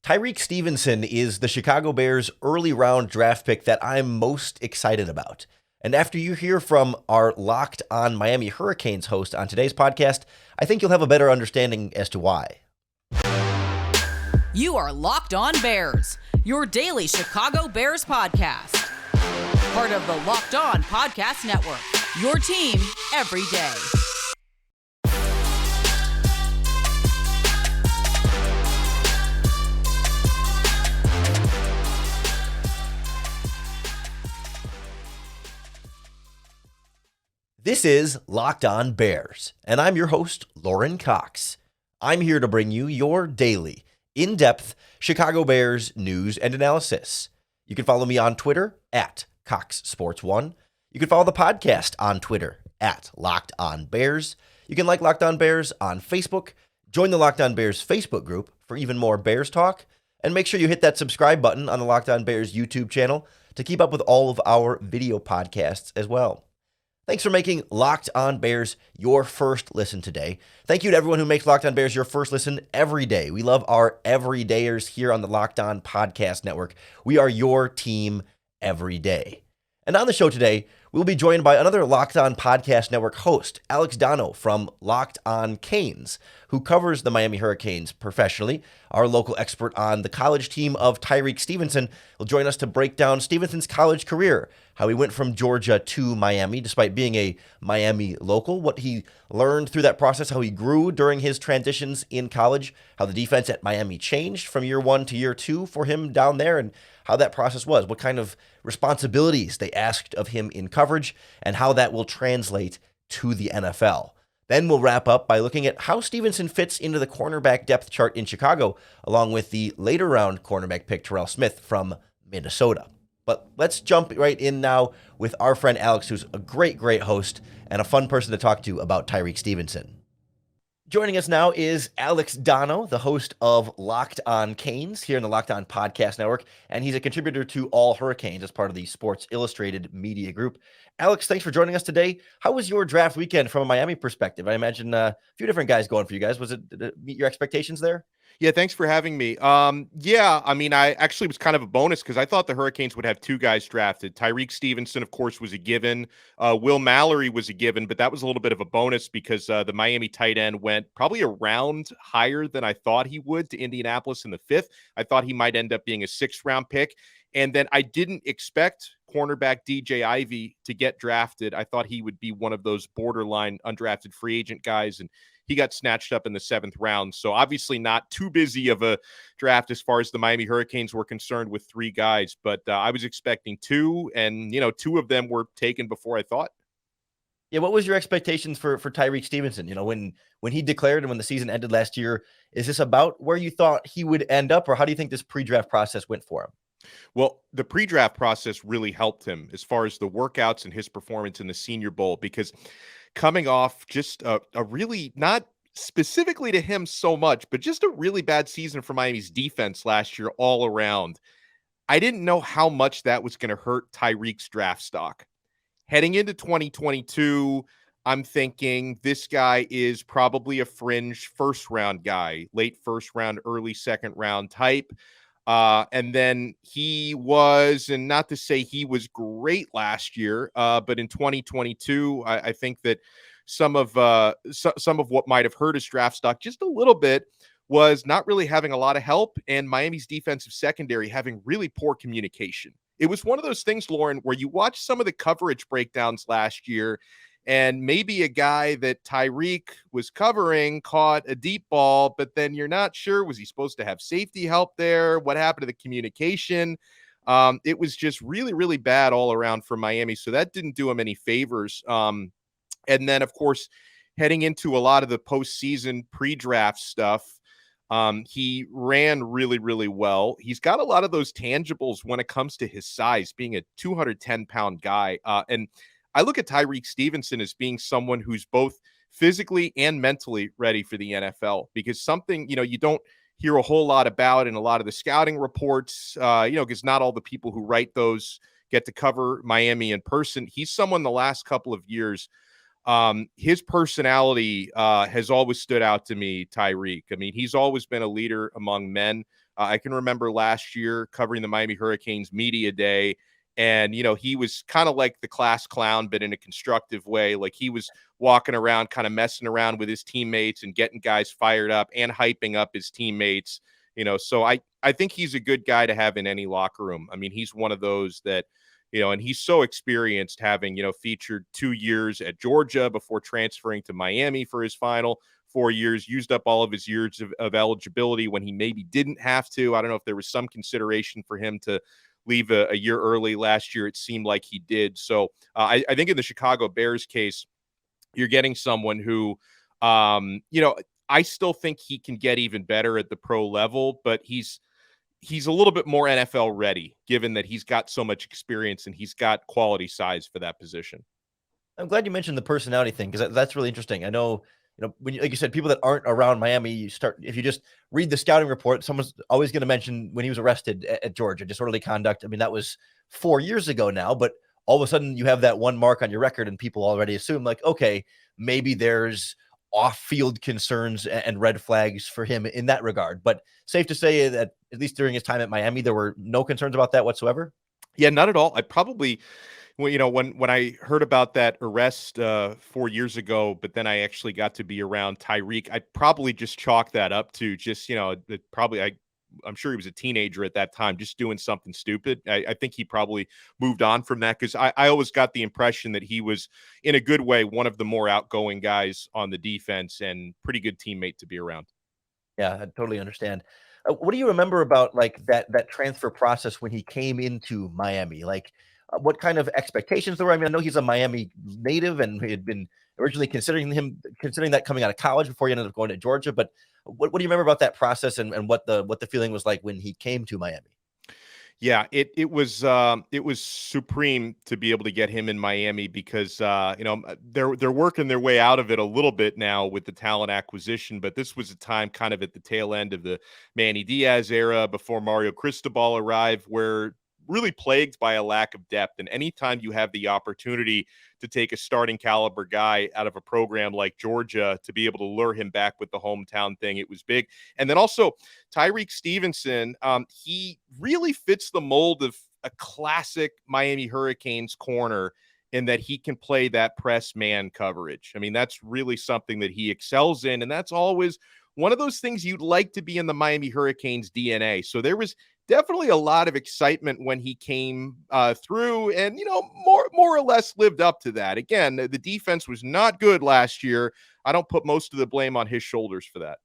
Tyrique Stevenson is the Chicago Bears early round draft pick that I'm most excited about. And after you hear from our Locked On Miami Hurricanes host on today's podcast, I think you'll have a better understanding as to why. You are Locked On Bears, your daily Chicago Bears podcast. Part of the Locked On Podcast Network, your team every day. This is Locked On Bears, and I'm your host, Lorin Cox. I'm here to bring you your daily, in-depth Chicago Bears news and analysis. You can follow me on Twitter at CoxSports1. You can follow the podcast on Twitter at Locked On Bears. You can like Locked On Bears on Facebook. Join the Locked On Bears Facebook group for even more Bears talk. And make sure you hit that subscribe button on the Locked On Bears YouTube channel to keep up with all of our video podcasts as well. Thanks for making Locked On Bears your first listen today. Thank you to everyone who makes Locked On Bears your first listen every day. We love our everydayers here on the Locked On Podcast Network. We are your team every day. And on the show today, we'll be joined by another Locked On Podcast Network host, Alex Donno from Locked On Canes, who covers the Miami Hurricanes professionally. Our local expert on the college team of Tyrique Stevenson will join us to break down Stevenson's college career, how he went from Georgia to Miami despite being a Miami local, what he learned through that process, how he grew during his transitions in college, how the defense at Miami changed from year one to year two for him down there, and how that process was, what kind of responsibilities they asked of him in coverage, and how that will translate to the NFL. Then we'll wrap up by looking at how Stevenson fits into the cornerback depth chart in Chicago, along with the later round cornerback pick Terrell Smith from Minnesota. But let's jump right in now with our friend Alex, who's a great host and a fun person to talk to about Tyrique Stevenson. Joining us now is Alex Donno, the host of Locked On Canes here in the Locked On Podcast Network, and he's a contributor to All Hurricanes as part of the Sports Illustrated media group. Alex, thanks for joining us today. How was your draft weekend from a Miami perspective? I imagine a few different guys going for you guys. Did it meet your expectations there? Yeah, thanks for having me. I actually was kind of a bonus because I thought the Hurricanes would have two guys drafted. Tyrique Stevenson, of course, was a given. Will Mallory was a given, but that was a little bit of a bonus because the Miami tight end went probably a round higher than I thought he would to Indianapolis in the 5th. I thought he might end up being a 6th-round pick. And then I didn't expect cornerback DJ Ivey to get drafted. I thought he would be one of those borderline undrafted free agent guys, and he got snatched up in the 7th round. So obviously not too busy of a draft as far as the Miami Hurricanes were concerned with 3 guys, but I was expecting 2, and 2 of them were taken before I thought. Yeah, what was your expectations for Tyrique Stevenson? When he declared and when the season ended last year, is this about where you thought he would end up, or how do you think this pre-draft process went for him? Well, the pre-draft process really helped him as far as the workouts and his performance in the Senior Bowl, because coming off just a really, not specifically to him so much, but just a really bad season for Miami's defense last year all around, I didn't know how much that was going to hurt Tyrique's draft stock. Heading into 2022, I'm thinking this guy is probably a fringe first-round guy, late first-round, early second-round type. And then he was, and not to say he was great last year, but in 2022, I think that some of what might have hurt his draft stock just a little bit was not really having a lot of help, and Miami's defensive secondary having really poor communication. It was one of those things, Lorin, where you watch some of the coverage breakdowns last year, and maybe a guy that Tyrique was covering caught a deep ball, but then you're not sure, was he supposed to have safety help there? What happened to the communication? It was just really, really bad all around for Miami. So that didn't do him any favors. And then, of course, heading into a lot of the postseason pre-draft stuff, he ran really, really well. He's got a lot of those tangibles when it comes to his size, being a 210-pound guy. And I look at Tyrique Stevenson as being someone who's both physically and mentally ready for the NFL, because something, you don't hear a whole lot about in a lot of the scouting reports, because not all the people who write those get to cover Miami in person. He's someone the last couple of years, his personality has always stood out to me, Tyrique. I mean, he's always been a leader among men. I can remember last year covering the Miami Hurricanes media day, and, he was kind of like the class clown, but in a constructive way. Like, he was walking around, kind of messing around with his teammates and getting guys fired up and hyping up his teammates. So I think he's a good guy to have in any locker room. I mean, he's one of those that, and he's so experienced, having, featured 2 years at Georgia before transferring to Miami for his final 4 years, used up all of his years of eligibility when he maybe didn't have to. I don't know if there was some consideration for him to leave a year early last year. It seemed like he did. So I think in the Chicago Bears case, you're getting someone who, I still think he can get even better at the pro level, but he's a little bit more NFL ready, given that he's got so much experience and he's got quality size for that position. I'm glad you mentioned the personality thing, because that's really interesting. I know, when like you said, people that aren't around Miami, if you just read the scouting report, someone's always going to mention when he was arrested at Georgia, disorderly conduct. I mean, that was 4 years ago now, but all of a sudden you have that one mark on your record and people already assume, like, okay, maybe there's off-field concerns and red flags for him in that regard. But safe to say that at least during his time at Miami, there were no concerns about that whatsoever. Yeah, not at all. I probably, well, when I heard about that arrest 4 years ago, but then I actually got to be around Tyrique, I probably just chalked that up to just, I'm sure he was a teenager at that time, just doing something stupid. I think he probably moved on from that, because I always got the impression that he was, in a good way, one of the more outgoing guys on the defense and pretty good teammate to be around. Yeah, I totally understand. What do you remember about, like, that transfer process when he came into Miami? Like, what kind of expectations there were? I mean, I know he's a Miami native, and he had been originally considering that coming out of college before he ended up going to Georgia. But what do you remember about that process, and what the feeling was like when he came to Miami? Yeah, it was supreme to be able to get him in Miami, because they're working their way out of it a little bit now with the talent acquisition, but this was a time kind of at the tail end of the Manny Diaz era before Mario Cristobal arrived, where really plagued by a lack of depth. And anytime you have the opportunity to take a starting caliber guy out of a program like Georgia, to be able to lure him back with the hometown thing, it was big. And then also Tyrique Stevenson, he really fits the mold of a classic Miami Hurricanes corner, in that he can play that press man coverage. I mean, that's really something that he excels in. And that's always one of those things you'd like to be in the Miami Hurricanes DNA. So there was definitely a lot of excitement when he came through, and, more or less lived up to that. Again, the defense was not good last year. I don't put most of the blame on his shoulders for that.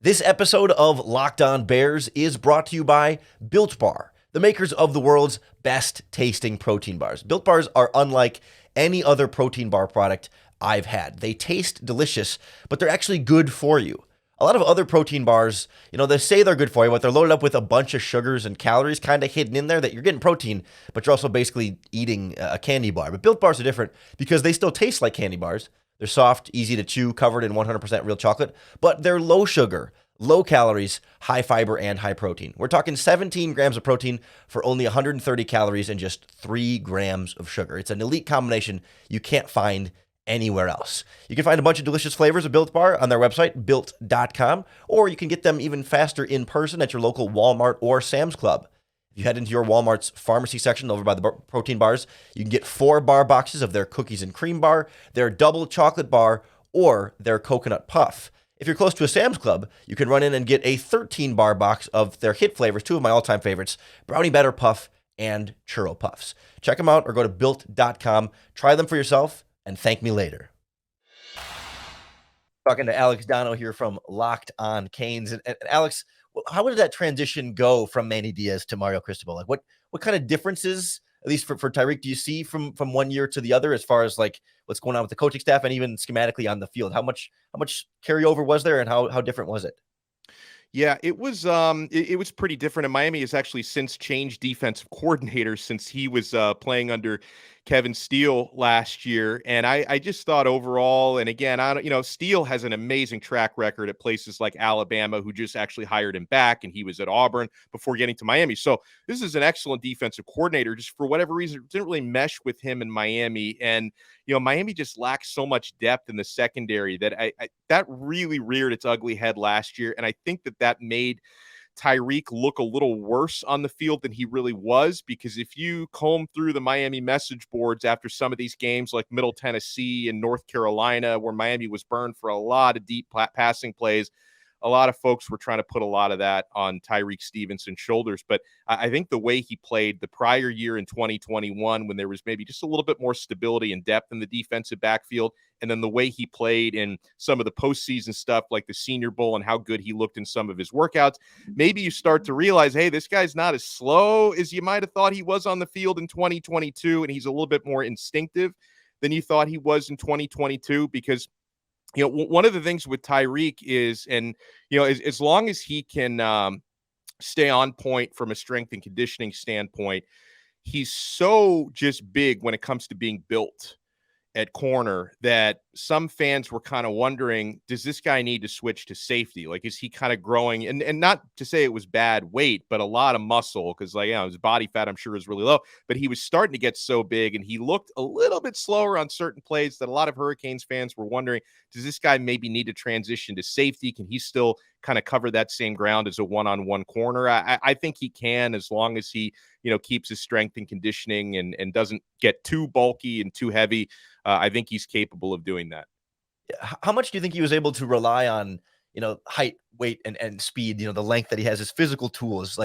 This episode of Locked On Bears is brought to you by Built Bar, the makers of the world's best tasting protein bars. Built Bars are unlike any other protein bar product I've had. They taste delicious, but they're actually good for you. A lot of other protein bars, they say they're good for you, but they're loaded up with a bunch of sugars and calories kind of hidden in there, that you're getting protein, but you're also basically eating a candy bar. But Built Bars are different, because they still taste like candy bars. They're soft, easy to chew, covered in 100% real chocolate, but they're low sugar, low calories, high fiber, and high protein. We're talking 17 grams of protein for only 130 calories and just 3 grams of sugar. It's an elite combination you can't find anywhere else. You can find a bunch of delicious flavors of Built Bar on their website, built.com, or you can get them even faster in person at your local Walmart or Sam's Club. If you head into your Walmart's pharmacy section over by the protein bars, you can get 4 bar boxes of their cookies and cream bar, their double chocolate bar, or their coconut puff. If you're close to a Sam's Club, you can run in and get a 13 bar box of their hit flavors, 2 of my all-time favorites, Brownie Batter Puff and Churro Puffs. Check them out, or go to built.com. Try them for yourself and thank me later. Talking to Alex Donno here from Locked On Canes. And Alex, how did that transition go from Manny Diaz to Mario Cristobal? Like, what kind of differences, at least for Tyrique, do you see from 1 year to the other, as far as like what's going on with the coaching staff and even schematically on the field? How much carryover was there, and how different was it? Yeah, it was pretty different. And Miami has actually since changed defensive coordinators since he was playing under Kevin Steele last year. And I just thought overall, and again, I don't, Steele has an amazing track record at places like Alabama, who just actually hired him back, and he was at Auburn before getting to Miami. So this is an excellent defensive coordinator. Just for whatever reason, it didn't really mesh with him in Miami. And, Miami just lacks so much depth in the secondary that that really reared its ugly head last year. And I think that made Tyreke look a little worse on the field than he really was, because if you comb through the Miami message boards after some of these games like Middle Tennessee and North Carolina, where Miami was burned for a lot of deep passing plays, a lot of folks were trying to put a lot of that on Tyrique Stevenson's shoulders. But I think the way he played the prior year in 2021, when there was maybe just a little bit more stability and depth in the defensive backfield, and then the way he played in some of the postseason stuff like the Senior Bowl and how good he looked in some of his workouts, maybe you start to realize, hey, this guy's not as slow as you might have thought he was on the field in 2022, and he's a little bit more instinctive than you thought he was in 2022, because one of the things with Tyreke is, and, as long as he can stay on point from a strength and conditioning standpoint, he's so just big when it comes to being built at corner that some fans were kind of wondering, does this guy need to switch to safety? Like, is he kind of growing? And not to say it was bad weight, but a lot of muscle, because his body fat, I'm sure, is really low, but he was starting to get so big, and he looked a little bit slower on certain plays that a lot of Hurricanes fans were wondering, does this guy maybe need to transition to safety? Can he still kind of cover that same ground as a one-on-one corner? I think he can, as long as he, keeps his strength and conditioning and doesn't get too bulky and too heavy. I think he's capable of doing that. How much do you think he was able to rely on, height, weight, and speed, the length that he has, his physical tools,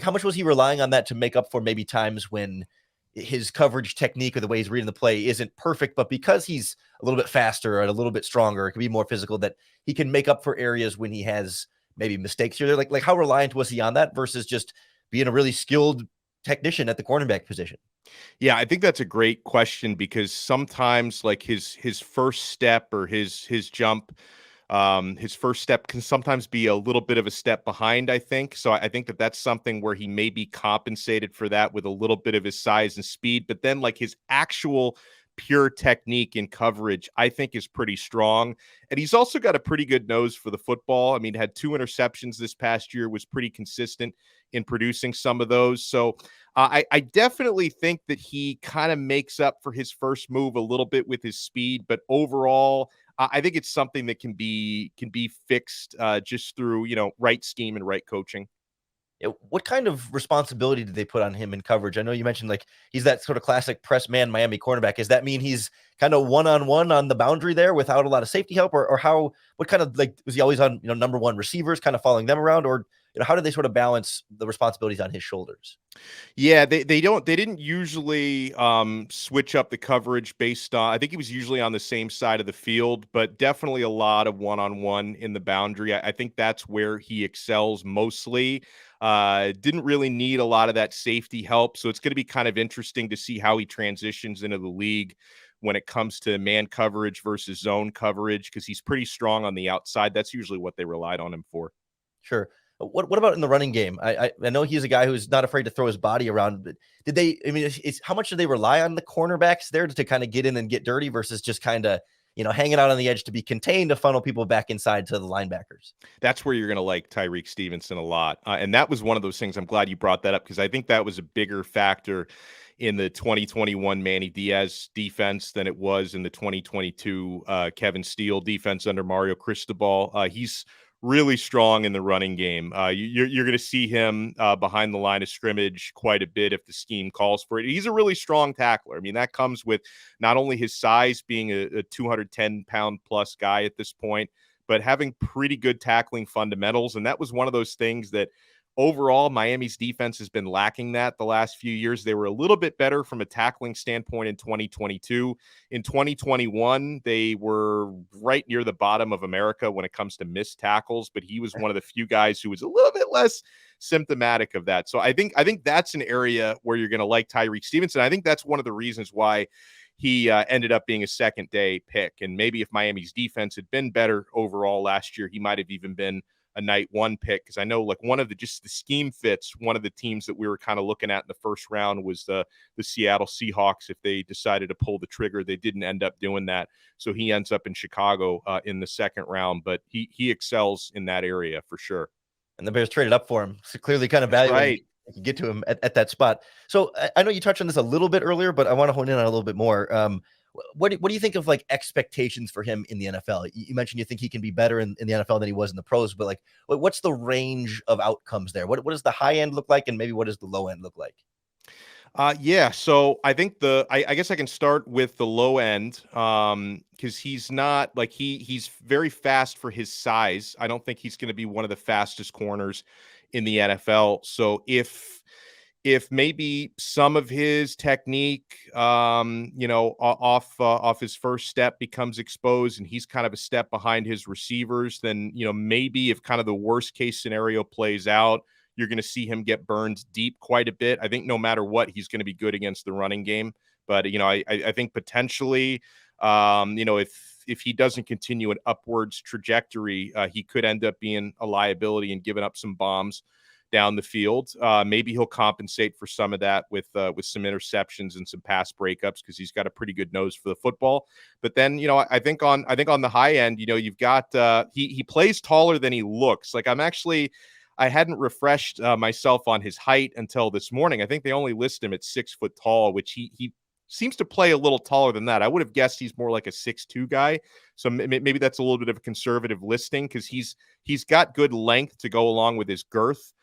how much was he relying on that to make up for maybe times when his coverage technique or the way he's reading the play isn't perfect, but because he's a little bit faster and a little bit stronger, it can be more physical, that he can make up for areas when he has maybe mistakes here? Like how reliant was he on that versus just being a really skilled technician at the cornerback position? Yeah, I think that's a great question, because sometimes like his first step or his jump, his first step can sometimes be a little bit of a step behind, I think. So I think that's something where he may be compensated for that with a little bit of his size and speed, but then like his actual pure technique and coverage, I think, is pretty strong. And he's also got a pretty good nose for the football. I mean, had 2 interceptions this past year, was pretty consistent in producing some of those. So I definitely think that he kind of makes up for his first move a little bit with his speed, but overall, I think it's something that can be fixed just through, right scheme and right coaching. What kind of responsibility did they put on him in coverage? I know you mentioned he's that sort of classic press man Miami cornerback. Does that mean he's kind of one-on-one on the boundary there without a lot of safety help, or what kind of, was he always on, number one receivers kind of following them around, or how did they sort of balance the responsibilities on his shoulders? Yeah, they didn't usually switch up the coverage based on, I think he was usually on the same side of the field, but definitely a lot of one-on-one in the boundary. I think that's where he excels mostly. Didn't really need a lot of that safety help. So it's going to be kind of interesting to see how he transitions into the league when it comes to man coverage versus zone coverage, because he's pretty strong on the outside. That's usually what they relied on him for. Sure. What about in the running game? I know he's a guy who's not afraid to throw his body around, but how much do they rely on the cornerbacks there to kind of get in and get dirty versus just kind of, hanging out on the edge to be contained to funnel people back inside to the linebackers? That's where you're going to like Tyrique Stevenson a lot. And that was one of those things. I'm glad you brought that up, because I think that was a bigger factor in the 2021 Manny Diaz defense than it was in the 2022 Kevin Steele defense under Mario Cristobal. He's really strong in the running game. You're going to see him behind the line of scrimmage quite a bit if the scheme calls for it. He's a really strong tackler. I mean, that comes with not only his size, being a 210-pound plus guy at this point, but having pretty good tackling fundamentals. And that was one of those things that overall Miami's defense has been lacking that the last few years. They were a little bit better from a tackling standpoint in 2022. In 2021, they were right near the bottom of America when it comes to missed tackles, but he was one of the few guys who was a little bit less symptomatic of that. So I think that's an area where you're going to like Tyrique Stevenson. I think that's one of the reasons why he ended up being a second-day pick. And maybe if Miami's defense had been better overall last year, he might have even been a night one pick, because I know like one of the scheme fits, one of the teams that we were kind of looking at in the first round was the Seattle Seahawks. If they decided to pull the trigger, they didn't end up doing that. So he ends up in Chicago in the second round, but he excels in that area for sure. And the Bears traded up for him. So clearly kind of valuable to get to him at that spot. So I know you touched on this a little bit earlier, but I want to hone in on it a little bit more. What do you think of like expectations for him in the NFL? You mentioned you think he can be better in the NFL than he was in the pros, but like what's the range of outcomes there? What does the high end look like, and maybe what does the low end look like? Yeah, so I think I guess I can start with the low end, because he's not like he's very fast for his size. I don't think he's going to be one of the fastest corners in the NFL. So if maybe some of his technique, off his first step becomes exposed and he's kind of a step behind his receivers, then, maybe if kind of the worst case scenario plays out, you're going to see him get burned deep quite a bit. I think no matter what, he's going to be good against the running game. But, I think potentially, if he doesn't continue an upwards trajectory, he could end up being a liability and giving up some bombs down the field. Maybe he'll compensate for some of that with some interceptions and some pass breakups, because he's got a pretty good nose for the football. But then, I think on the high end, you've got he plays taller than he looks. Like I hadn't refreshed myself on his height until this morning. I think they only list him at 6 foot tall, which he seems to play a little taller than that. I would have guessed he's more like a 6'2" guy. So maybe that's a little bit of a conservative listing, because he's got good length to go along with his girth.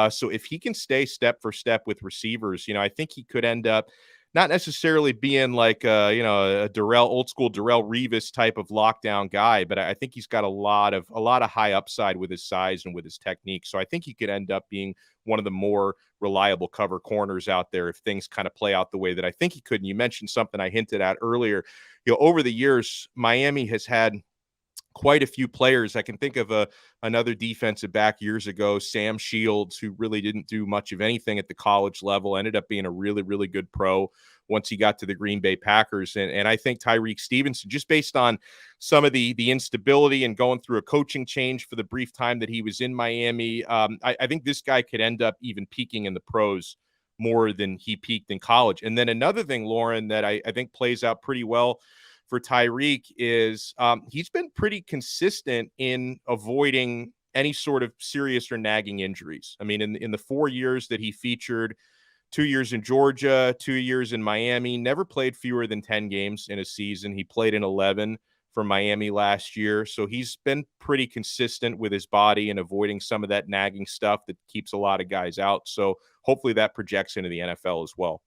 So if he can stay step for step with receivers, I think he could end up not necessarily being like a old school Darrelle Revis type of lockdown guy, but I think he's got a lot of high upside with his size and with his technique. So I think he could end up being one of the more reliable cover corners out there if things kind of play out the way that I think he could. And you mentioned something I hinted at earlier. Over the years, Miami has had quite a few players. I can think of another defensive back years ago, Sam Shields, who really didn't do much of anything at the college level, ended up being a really, really good pro once he got to the Green Bay Packers. And I think Tyrique Stevenson, just based on some of the instability and going through a coaching change for the brief time that he was in Miami, I think this guy could end up even peaking in the pros more than he peaked in college. And then another thing, Lorin, that I think plays out pretty well for Tyrique is he's been pretty consistent in avoiding any sort of serious or nagging injuries. I mean, in the 4 years that he featured, 2 years in Georgia, 2 years in Miami, never played fewer than 10 games in a season. He played in 11 for Miami last year. So he's been pretty consistent with his body and avoiding some of that nagging stuff that keeps a lot of guys out. So hopefully that projects into the NFL as well.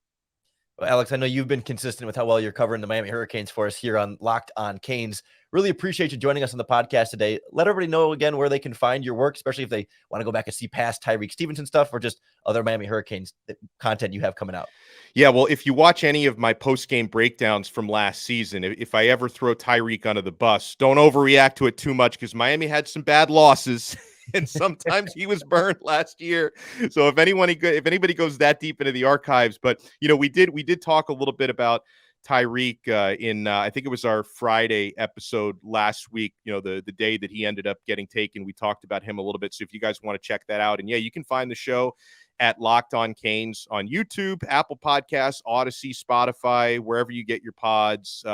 Well, Alex, I know you've been consistent with how well you're covering the Miami Hurricanes for us here on Locked On Canes. Really appreciate you joining us on the podcast today. Let everybody know again where they can find your work, especially if they want to go back and see past Tyrique Stevenson stuff or just other Miami Hurricanes content you have coming out. Yeah, well, if you watch any of my post-game breakdowns from last season, if I ever throw Tyrique under the bus, don't overreact to it too much, because Miami had some bad losses. And sometimes he was burned last year. So if anybody goes that deep into the archives, but we did talk a little bit about Tyrique in I think it was our Friday episode last week, the day that he ended up getting taken. We talked about him a little bit. So if you guys want to check that out, and yeah, you can find the show at Locked On Canes on YouTube, Apple Podcasts, Odyssey, Spotify, wherever you get your pods.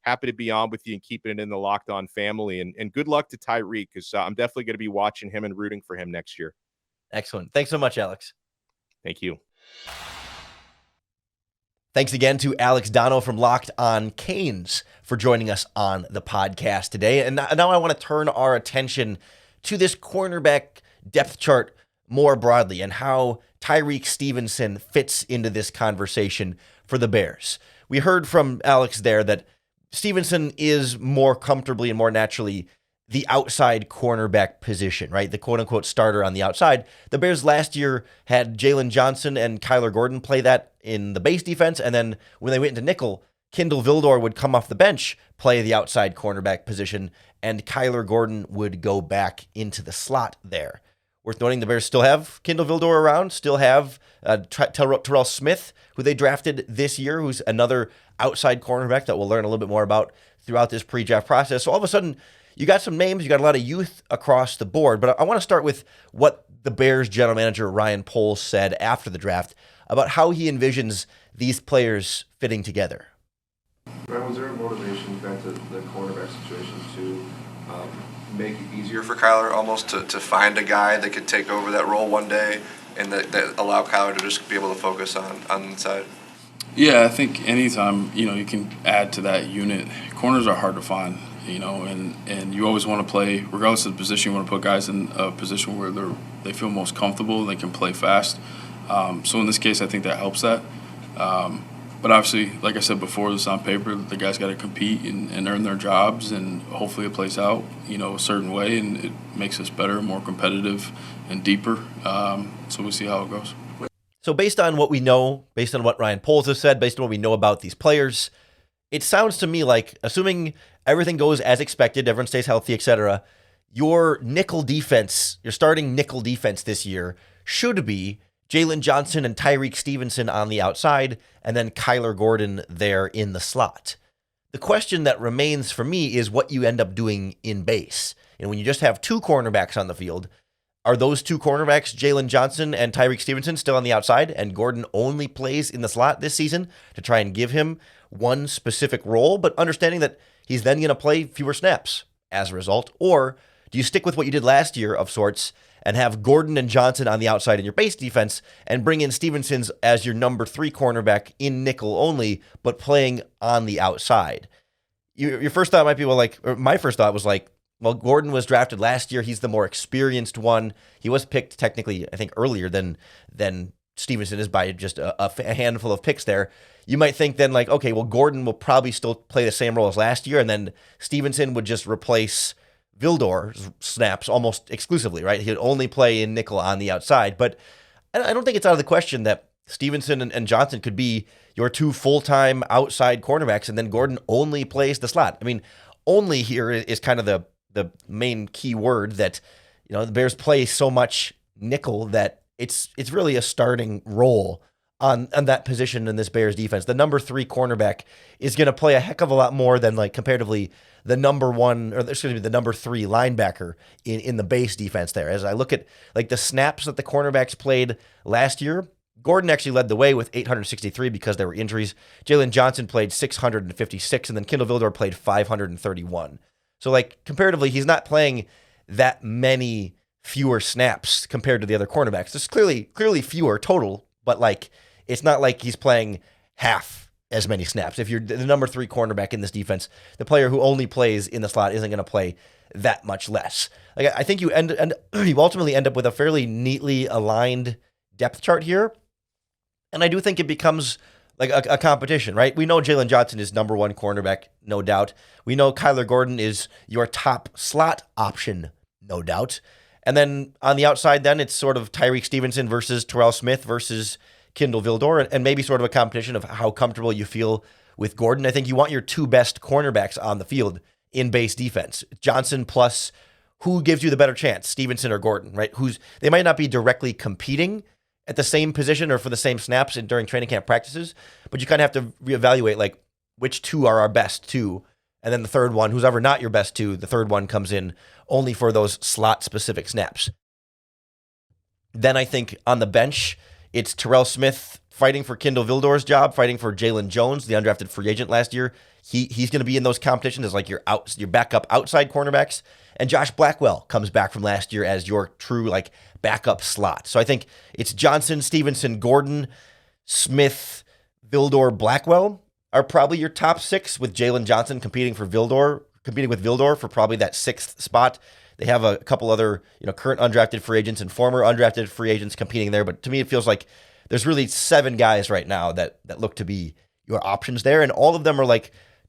Happy to be on with you and keeping it in the Locked On family. And good luck to Tyrique, because I'm definitely going to be watching him and rooting for him next year. Excellent. Thanks so much, Alex. Thank you. Thanks again to Alex Donno from Locked On Canes for joining us on the podcast today. And now I want to turn our attention to this cornerback depth chart more broadly and how Tyrique Stevenson fits into this conversation for the Bears. We heard from Alex there that Stevenson is more comfortably and more naturally the outside cornerback position, right? The quote-unquote starter on the outside. The Bears last year had Jalen Johnson and Kyler Gordon play that in the base defense, and then when they went into nickel, Kindle Vildor would come off the bench, play the outside cornerback position, and Kyler Gordon would go back into the slot there. Worth noting, the Bears still have Kindle Vildor around, still have Terrell Smith, who they drafted this year, who's another outside cornerback that we'll learn a little bit more about throughout this pre-draft process. So all of a sudden, you got some names, you got a lot of youth across the board, but I want to start with what the Bears general manager Ryan Poles said after the draft about how he envisions these players fitting together. Ryan, was there a motivation back to the cornerback situation to make it easier for Kyler almost to find a guy that could take over that role one day and that allow Kyler to just be able to focus on the inside? Yeah, I think anytime, you can add to that unit, corners are hard to find, and you always want to play, regardless of the position, you want to put guys in a position where they feel most comfortable, they can play fast. So in this case, I think that helps that. But obviously, like I said before, this on paper, the guys got to compete and earn their jobs, and hopefully it plays out, a certain way, and it makes us better, more competitive, and deeper. So we'll see how it goes. So based on what we know, based on what Ryan Poles has said, based on what we know about these players, it sounds to me like, assuming everything goes as expected, everyone stays healthy, etc., your nickel defense, your starting nickel defense this year should be Jalen Johnson and Tyrique Stevenson on the outside, and then Kyler Gordon there in the slot. The question that remains for me is what you end up doing in base. And when you just have two cornerbacks on the field, are those two cornerbacks, Jalen Johnson and Tyrique Stevenson, still on the outside, and Gordon only plays in the slot this season to try and give him one specific role, but understanding that he's then going to play fewer snaps as a result? Or do you stick with what you did last year of sorts and have Gordon and Johnson on the outside in your base defense and bring in Stevenson's as your number 3 cornerback in nickel only, but playing on the outside? Your first thought might be, my first thought was Gordon was drafted last year. He's the more experienced one. He was picked technically, I think, earlier than Stevenson is by just a handful of picks there. You might think then Gordon will probably still play the same role as last year, and then Stevenson would just replace Vildor's snaps almost exclusively, right? He'd only play in nickel on the outside. But I don't think it's out of the question that Stevenson and Johnson could be your 2 full-time outside cornerbacks, and then Gordon only plays the slot. I mean, only here is kind of the main key word that, the Bears play so much nickel that it's really a starting role on that position in this Bears defense. The number 3 cornerback is going to play a heck of a lot more than comparatively the number 3 linebacker in the base defense there. As I look at the snaps that the cornerbacks played last year, Gordon actually led the way with 863 because there were injuries. Jalen Johnson played 656, and then Kindle Vildor played 531. So comparatively, he's not playing that many fewer snaps compared to the other cornerbacks. There's clearly fewer total, but it's not like he's playing half as many snaps. If you're the number 3 cornerback in this defense, the player who only plays in the slot isn't going to play that much less. I think you ultimately end up with a fairly neatly aligned depth chart here, and I do think it becomes a competition, right? We know Jalen Johnson is number 1 cornerback, no doubt. We know Kyler Gordon is your top slot option, no doubt. And then on the outside, then it's sort of Tyrique Stevenson versus Terrell Smith versus Kindle Vildor, and maybe sort of a competition of how comfortable you feel with Gordon. I think you want your 2 best cornerbacks on the field in base defense. Johnson plus who gives you the better chance, Stevenson or Gordon, right? They might not be directly competing at the same position or for the same snaps during training camp practices, but you kind of have to reevaluate which 2 are our best 2, and then the third one, who's ever not your best 2, the third one comes in only for those slot-specific snaps. Then I think on the bench, it's Terrell Smith fighting for Kindle Vildor's job, fighting for Jalen Jones, the undrafted free agent last year. He's going to be in those competitions as your backup outside cornerbacks. And Josh Blackwell comes back from last year as your true backup slot. So I think it's Johnson, Stevenson, Gordon, Smith, Vildor, Blackwell are probably your top 6, with Jalen Johnson competing with Vildor for probably that 6th spot. They have a couple other current undrafted free agents and former undrafted free agents competing there. But to me, it feels like there's really 7 guys right now that look to be your options there. And all of them are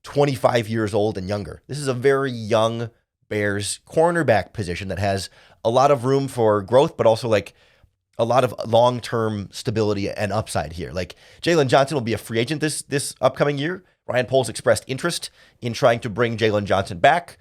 25 years old and younger. This is a very young Bears cornerback position that has a lot of room for growth, but also a lot of long-term stability and upside here. Jalen Johnson will be a free agent this upcoming year. Ryan Poles expressed interest in trying to bring Jalen Johnson back.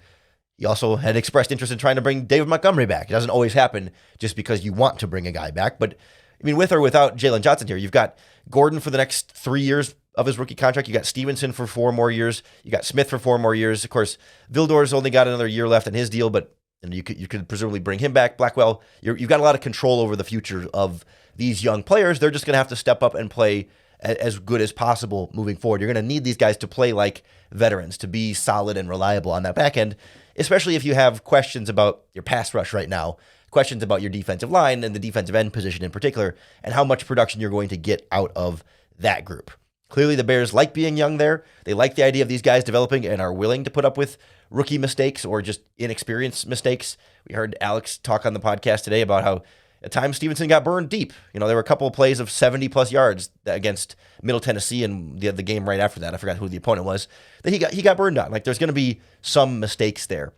He also had expressed interest in trying to bring David Montgomery back. It doesn't always happen just because you want to bring a guy back. But, with or without Jalen Johnson here, you've got Gordon for the next 3 years of his rookie contract. You got Stevenson for 4 more years. You got Smith for 4 more years. Of course, Vildor's only got another year left in his deal, but you could presumably bring him back. Blackwell, you've got a lot of control over the future of these young players. They're just going to have to step up and play as good as possible moving forward. You're going to need these guys to play like veterans, to be solid and reliable on that back end, especially if you have questions about your pass rush right now, questions about your defensive line and the defensive end position in particular, and how much production you're going to get out of that group. Clearly, the Bears like being young there. They like the idea of these guys developing and are willing to put up with rookie mistakes or just inexperienced mistakes. We heard Alex talk on the podcast today about how at times Stevenson got burned deep. There were a couple of plays of 70-plus yards against Middle Tennessee and the game right after that. I forgot who the opponent was that he got burned on. Like, there's going to be some mistakes there.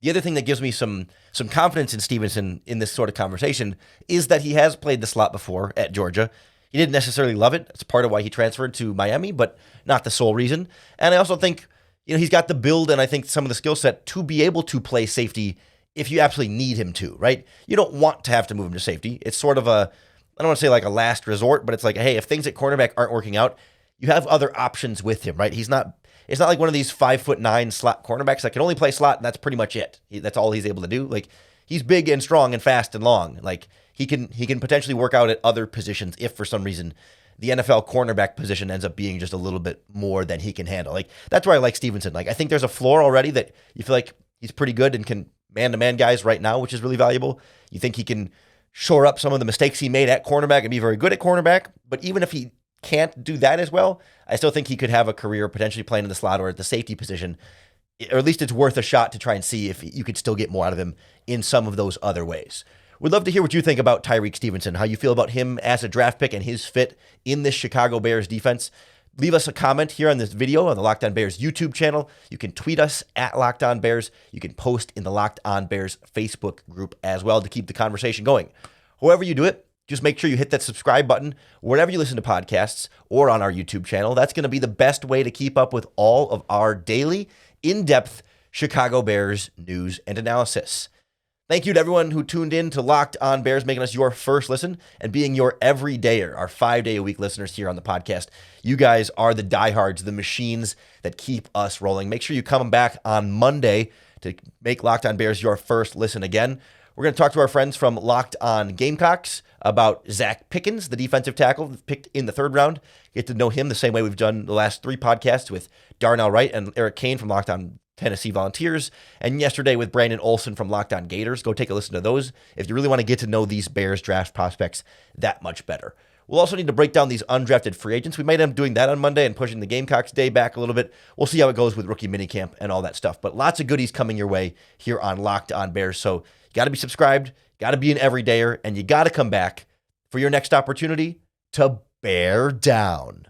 The other thing that gives me some confidence in Stevenson in this sort of conversation is that he has played the slot before at Georgia. He didn't necessarily love it. It's part of why he transferred to Miami, but not the sole reason. And I also think he's got the build and I think some of the skill set to be able to play safety if you absolutely need him to, right? You don't want to have to move him to safety. It's sort of I don't want to say like a last resort, but it's like, hey, if things at cornerback aren't working out, you have other options with him, right? It's not like one of these 5'9" slot cornerbacks that can only play slot and that's pretty much it. That's all he's able to do. Like, he's big and strong and fast and long. Like, he can potentially work out at other positions if for some reason the NFL cornerback position ends up being just a little bit more than he can handle. Like, that's why I like Stevenson. Like, I think there's a floor already that you feel like he's pretty good and can man-to-man guys right now, which is really valuable. You think he can shore up some of the mistakes he made at cornerback and be very good at cornerback. But even if he can't do that as well, I still think he could have a career potentially playing in the slot or at the safety position. Or at least it's worth a shot to try and see if you could still get more out of him in some of those other ways. We'd love to hear what you think about Tyrique Stevenson, how you feel about him as a draft pick and his fit in this Chicago Bears defense. Leave us a comment here on this video on the Locked On Bears YouTube channel. You can tweet us at Locked On Bears. You can post in the Locked On Bears Facebook group as well to keep the conversation going. However you do it, just make sure you hit that subscribe button wherever you listen to podcasts or on our YouTube channel. That's going to be the best way to keep up with all of our daily, in-depth Chicago Bears news and analysis. Thank you to everyone who tuned in to Locked On Bears, making us your first listen and being your everydayer, our 5-day-a-week listeners here on the podcast. You guys are the diehards, the machines that keep us rolling. Make sure you come back on Monday to make Locked On Bears your first listen again. We're going to talk to our friends from Locked On Gamecocks about Zach Pickens, the defensive tackle picked in the 3rd round. Get to know him the same way we've done the last 3 podcasts with Darnell Wright and Eric Kane from Locked On Tennessee Volunteers, and yesterday with Brandon Olson from Locked On Gators. Go take a listen to those if you really want to get to know these Bears draft prospects that much better. We'll also need to break down these undrafted free agents. We might end up doing that on Monday and pushing the Gamecocks day back a little bit. We'll see how it goes with rookie minicamp and all that stuff. But lots of goodies coming your way here on Locked On Bears. So you got to be subscribed, got to be an everydayer, and you got to come back for your next opportunity to bear down.